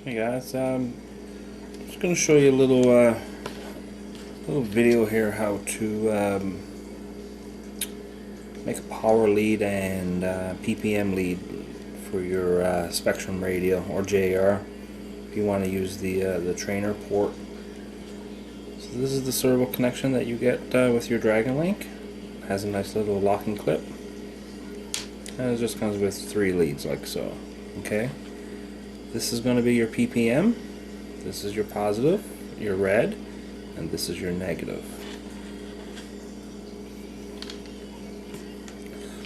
Hey guys, just going to show you a little video here how to make a power lead and PPM lead for your Spekrum radio or JR if you want to use the trainer port. So this is the servo connection that you get with your Dragon Link. It has a nice little locking clip, and it just comes with 3 leads like so. Okay. This is going to be your PPM, this is your positive, your red, and this is your negative.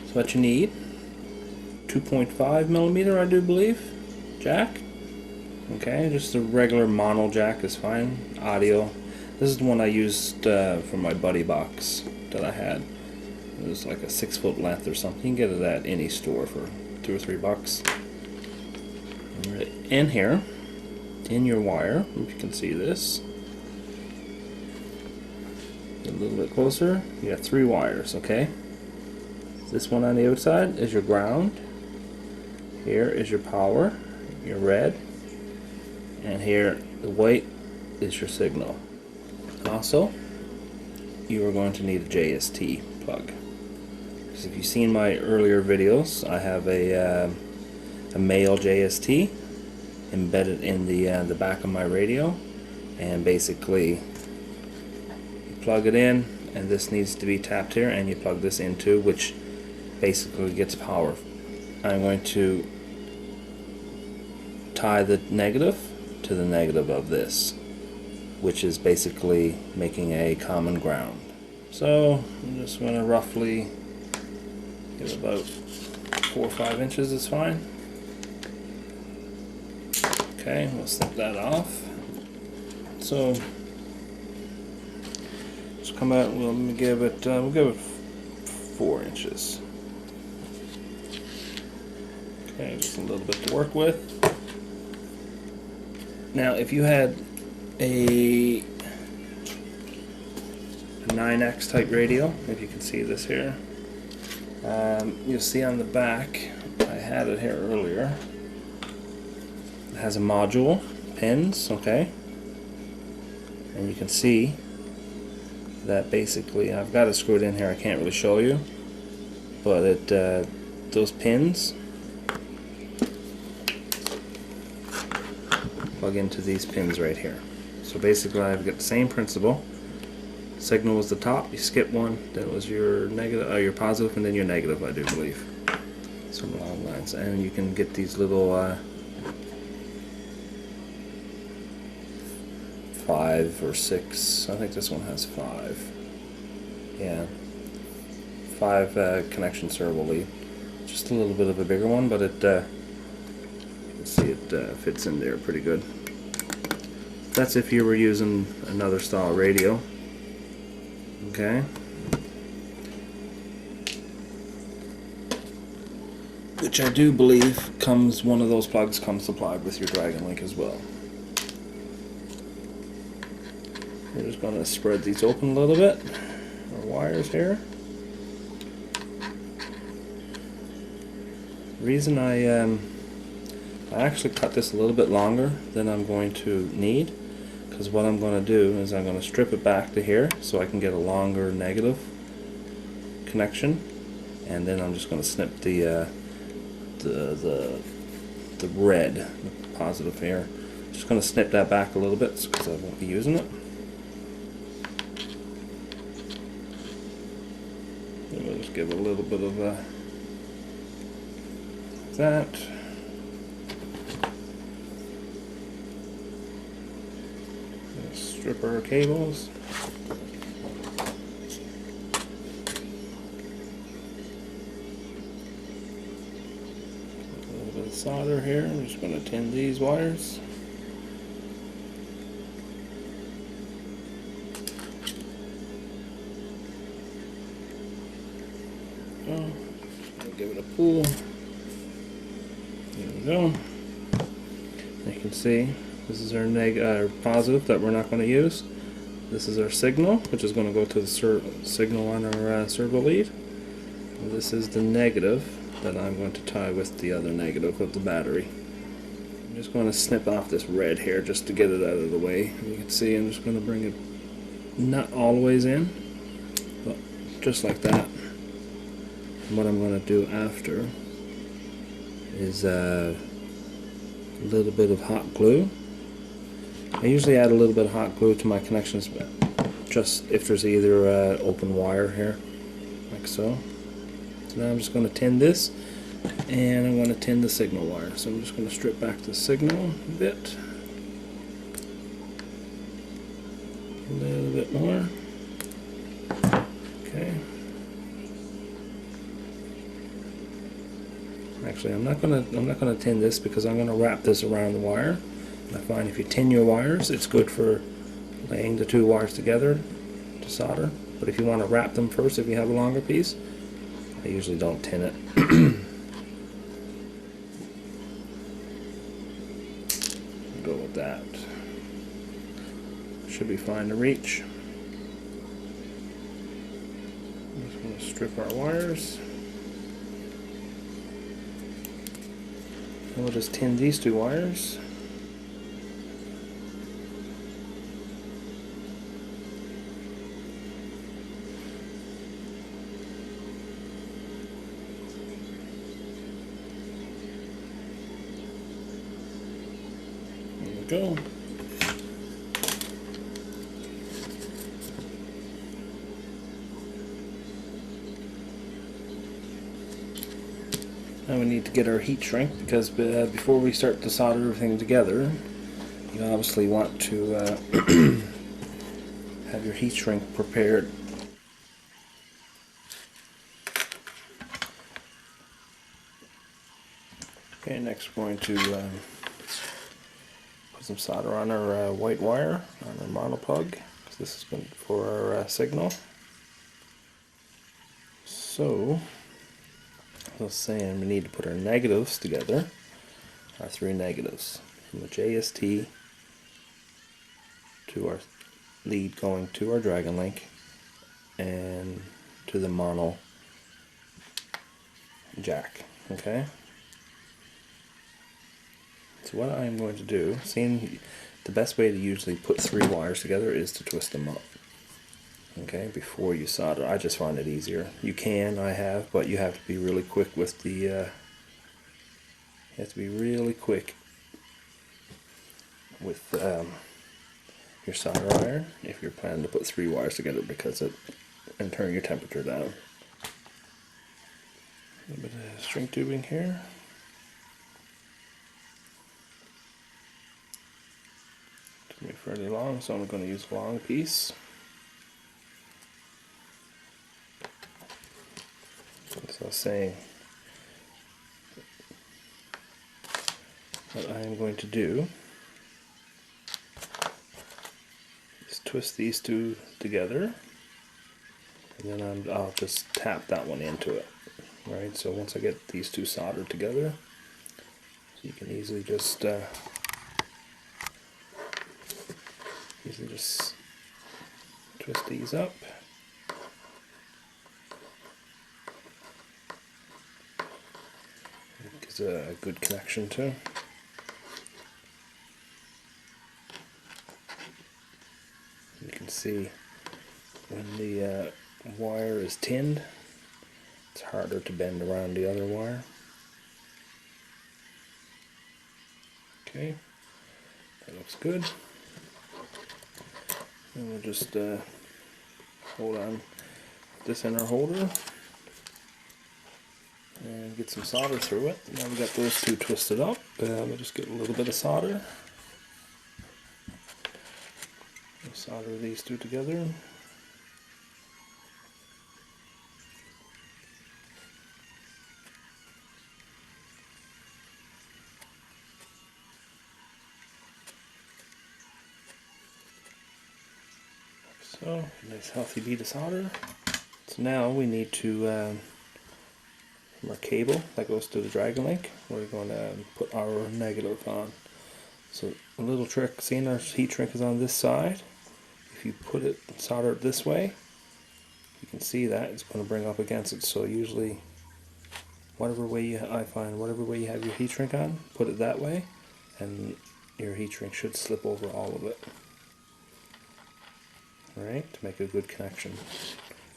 So what you need, 2.5mm I do believe, jack. Okay, just a regular mono jack is fine. Audio, this is the one I used for my buddy box that I had. It was like a 6-foot length or something. You can get it at any store for $2 or $3. In here, in your wire, if you can see this, a little bit closer, you have 3 wires, okay? This one on the outside is your ground, here is your power, your red, and here the white is your signal. Also, you are going to need a JST plug. Because if you've seen my earlier videos, I have a male JST embedded in the back of my radio, and basically you plug it in, and this needs to be tapped here, and you plug this in too, which basically gets power. I'm going to tie the negative to the negative of this, which is basically making a common ground. So I'm just going to roughly give about 4 or 5 inches is fine. Okay, we'll snip that off. So let's come out. We'll give it 4 inches. Okay, just a little bit to work with. Now, if you had a 9X type radio, if you can see this here, you'll see on the back. I had it here earlier. Has a module, pins, okay, and you can see that basically I've got it screwed in here. I can't really show you, but those pins plug into these pins right here. So basically I've got the same principle. Signal was the top, you skip one, then it was your negative, your positive, and then your negative, I do believe. Some long lines, and you can get these little 5 or 6. I think this one has 5. Yeah, 5 connection servo lead. Just a little bit of a bigger one, but it you can see it fits in there pretty good. That's if you were using another style radio. Okay. Which I do believe comes, one of those plugs comes supplied with your Dragon Link as well. We're just going to spread these open a little bit, our wires here. The reason I actually cut this a little bit longer than I'm going to need, because what I'm going to do is I'm going to strip it back to here so I can get a longer negative connection, and then I'm just going to snip the red, the positive here. Just going to snip that back a little bit because I won't be using it. And we'll just give it a little bit of that. Strip our cables. A little bit of solder here. I'm just going to tin these wires. Give it a pull. There we go. You can see this is our positive that we're not going to use. This is our signal, which is going to go to the signal on our servo lead. And this is the negative that I'm going to tie with the other negative of the battery. just going to snip off this red here just to get it out of the way. You can see I'm just going to bring it not all the ways in, but just like that. And what I'm going to do after is a little bit of hot glue. I usually add a little bit of hot glue to my connections, but just if there's either open wire here, like so. So now I'm just going to tin this, and I'm going to tin the signal wire. So I'm just going to strip back the signal a bit. A little bit more. Okay. Actually, I'm not gonna tin this because I'm gonna wrap this around the wire. And I find if you tin your wires, it's good for laying the two wires together to solder. But if you want to wrap them first, if you have a longer piece, I usually don't tin it. Go with that. Should be fine to reach. I'm just going to strip our wires. And we'll just tin these two wires. There we go. Now we need to get our heat shrink, because before we start to solder everything together, you obviously want to have your heat shrink prepared. Okay, next we're going to put some solder on our white wire, on our model plug, because this is going for our signal. So, I was saying we need to put our negatives together, our three negatives, from the JST to our lead going to our Dragon Link and to the mono jack. Okay? So what I'm going to do, seeing the best way to usually put three wires together is to twist them up. Okay, before you solder. I just find it easier. You can, I have, but you have to be really quick with the you have to be really quick with your solder iron if you're planning to put three wires together, because it and turn your temperature down. A little bit of string tubing here. It's going to be fairly long, so I'm going to use a long piece. As I was saying, what I am going to do is twist these two together, and then I'll just tap that one into it. Right, so once I get these two soldered together, so you can easily just twist these up. It gives a good connection too. You can see when the wire is tinned, it's harder to bend around the other wire. Okay, that looks good. And we'll just hold on this inner holder and get some solder through it. Now we've got those two twisted up. We'll just get a little bit of solder. We'll solder these two together. So, nice healthy bead of solder. So now we need to, from our cable that goes to the Dragon Link, we're going to put our negative on. So a little trick, seeing our heat shrink is on this side, if you put it, solder it this way, you can see that it's going to bring up against it. So usually, whatever way you have your heat shrink on, put it that way, and your heat shrink should slip over all of it. Alright, to make a good connection,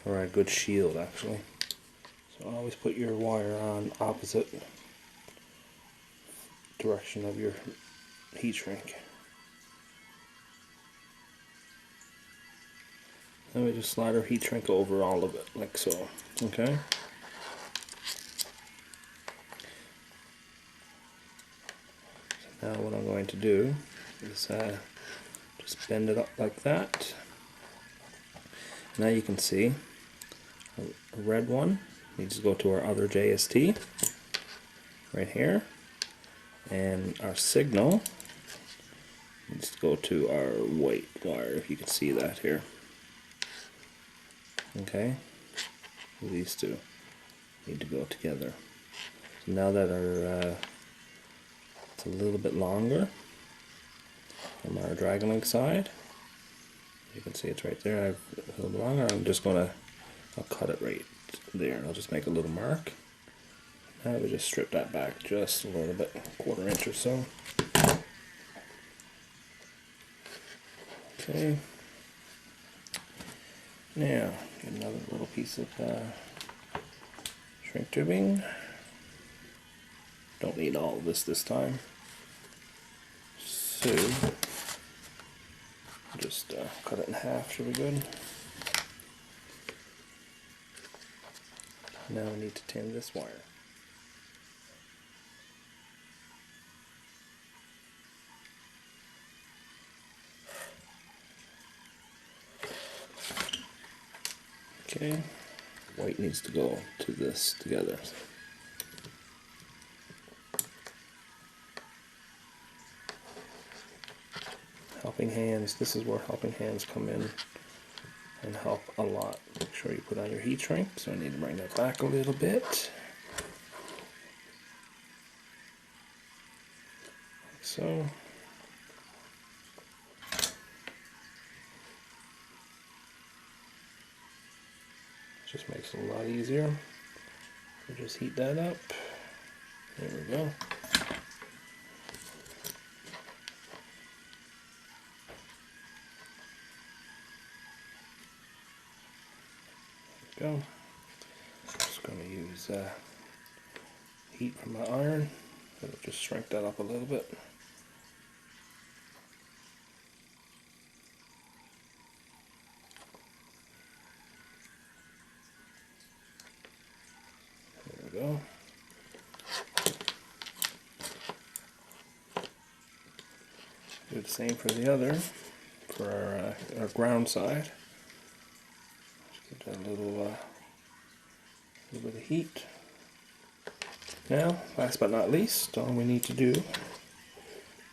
or a good shield actually. So always put your wire on opposite direction of your heat shrink. Then we just slide our heat shrink over all of it, like so. Okay? So now what I'm going to do is just bend it up like that. Now you can see a red one needs to go to our other JST right here, and our signal needs to go to our white wire, if you can see that here. Okay, these two need to go together. So now that our it's a little bit longer from our Dragon Link side, you can see it's right there. I've a little bit longer. I'm just gonna, I'll cut it right there, and I'll just make a little mark. Now we just strip that back just a little bit, a quarter inch or so. Okay. Now get another little piece of shrink tubing. Don't need all of this time. So just cut it in half, should be good. Now we need to tin this wire. Okay, white needs to go to this together. Helping hands, this is where helping hands come in and help a lot. Make sure you put on your heat shrink. So I need to bring that back a little bit. Like so. Just makes it a lot easier. So just heat that up. There we go. Go. Just going to use heat from my iron. It'll just shrink that up a little bit. There we go. Do the same for the other, for our ground side. Give that a little bit of heat. Now, last but not least, all we need to do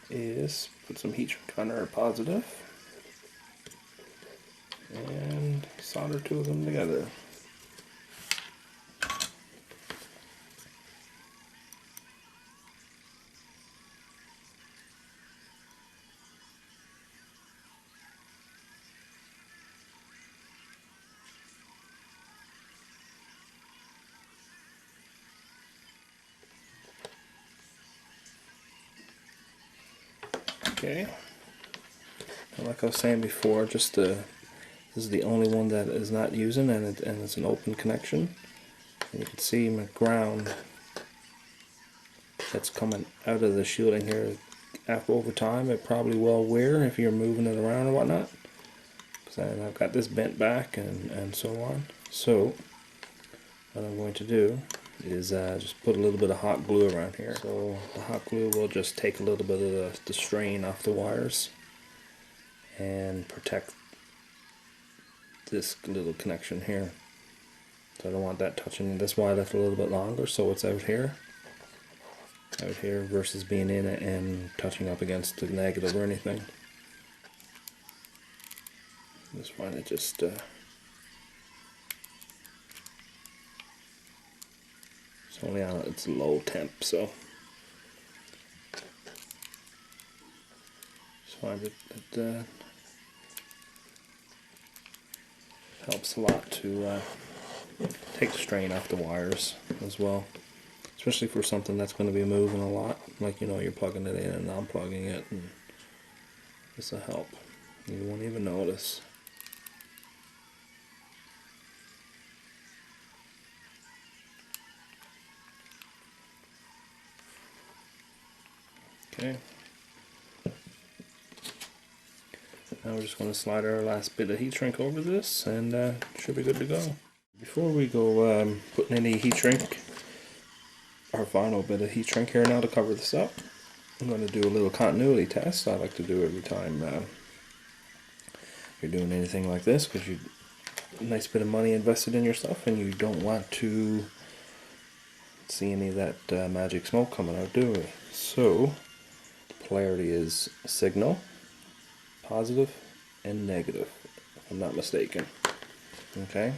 is put some heat shrink on our positive and solder two of them together. Okay, and like I was saying before, just this is the only one that is not using, and it's an open connection. And you can see my ground that's coming out of the shielding here. After over time, it probably will wear if you're moving it around or whatnot. And I've got this bent back and so on. So what I'm going to do is just put a little bit of hot glue around here. So the hot glue will just take a little bit of the strain off the wires and protect this little connection here. So I don't want that touching. That's why I left a little bit longer, so it's out here versus being in it and touching up against the negative or anything. Just find it just it's only on its low temp, so just find it helps a lot to take the strain off the wires as well. especially for something that's going to be moving a lot, like, you know, you're plugging it in and unplugging it, and this will help. You won't even notice. Okay. Now we're just going to slide our last bit of heat shrink over this, and should be good to go. Before we go putting any heat shrink, our final bit of heat shrink here now to cover this up, I'm going to do a little continuity test I like to do every time you're doing anything like this, because you a nice bit of money invested in your stuff and you don't want to see any of that magic smoke coming out, do we? So polarity is signal, positive and negative, if I'm not mistaken. Okay,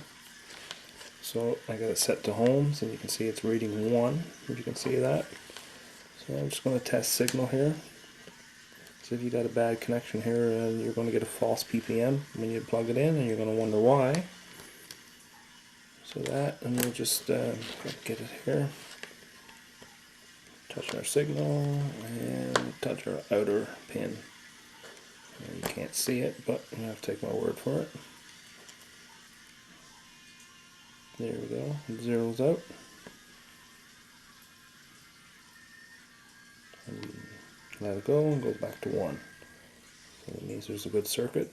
so I got it set to ohms, and you can see it's reading 1, if you can see that. So I'm just going to test signal here. So if you got a bad connection here, you're going to get a false ppm when you plug it in, and you're going to wonder why. So that, and we'll just get it here. Touch our signal and touch our outer pin. You can't see it, but you have to take my word for it. There we go. It zeroes out. And let it go and goes back to 1. So that means there's a good circuit.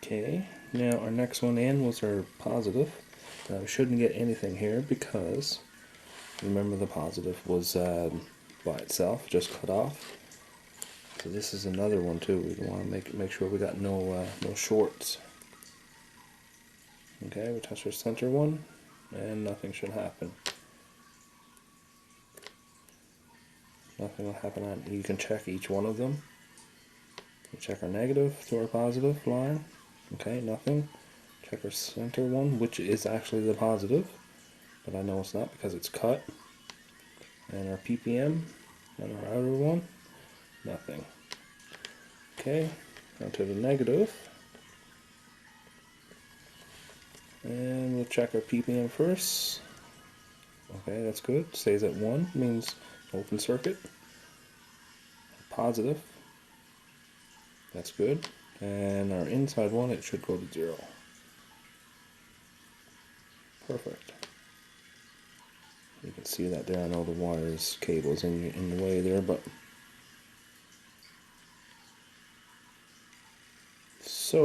Okay, now our next one in was our positive. Now we shouldn't get anything here because remember the positive was by itself, just cut off. So this is another one too. We want to make sure we got no shorts. Okay, we touch our center one, and nothing should happen. Nothing will happen on. You can check each one of them. We check our negative to our positive line. Okay, nothing. Check our center one, which is actually the positive, but I know it's not because it's cut. And our ppm and our outer one, nothing. Okay, down to the negative. And we'll check our ppm first. Okay, that's good. Stays at 1, means open circuit. Positive. That's good. And our inside one, it should go to 0. Perfect. You can see that there. I know the wires, cables in the way there, but so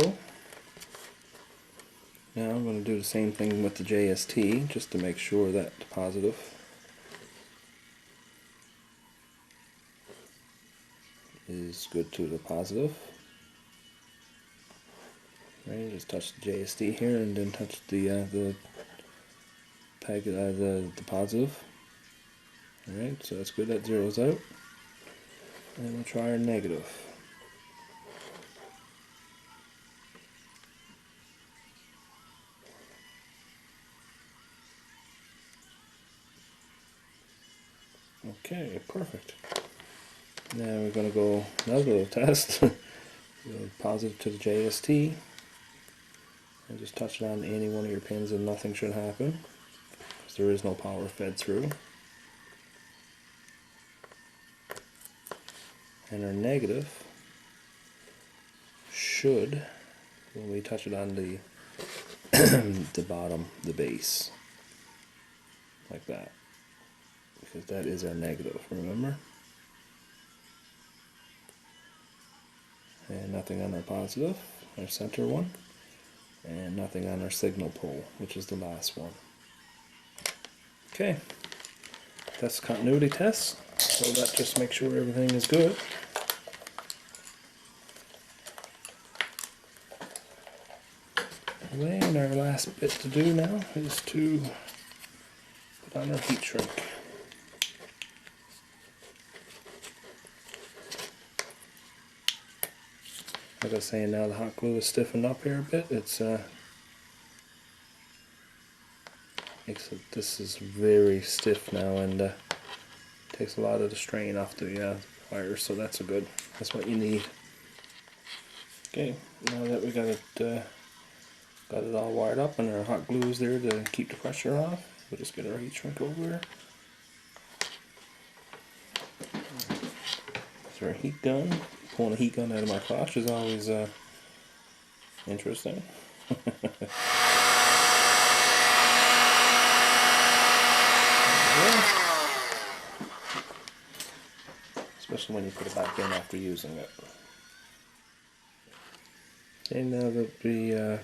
now I'm going to do the same thing with the JST just to make sure that the positive is good to the positive. Right, just touch the JST here and then touch the positive. Alright, so that's good, that zeroes out. And we'll try our negative. Okay, perfect. Now we're going to go another little test. Go positive to the JST. And just touch it on any one of your pins and nothing should happen, because there is no power fed through. And our negative should, when we touch it on the the bottom, the base, like that, because that is our negative, remember? And nothing on our positive, our center one, and nothing on our signal pole, which is the last one. Okay, that's continuity test, so that just makes sure everything is good. And our last bit to do now is to put on our heat shrink. Like I was saying, now the hot glue is stiffened up here a bit. It's this is very stiff now, and takes a lot of the strain off the wires, so that's that's what you need. Okay, now that we got it Got it all wired up, and our hot glue is there to keep the pressure off. We'll just get our heat shrink over. Our heat gun. Pulling a heat gun out of my clutch is always interesting. Especially when you put it back in after using it. And now that we're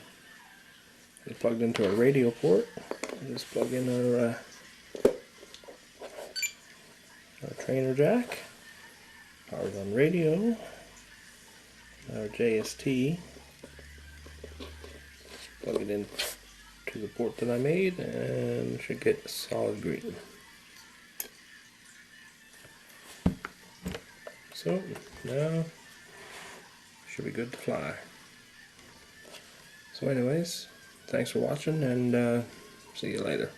plugged into our radio port, we'll just plug in our trainer jack. Power on radio, our JST, plug it in to the port that I made, and should get solid green. So now should be good to fly. So anyways, thanks for watching, and see you later.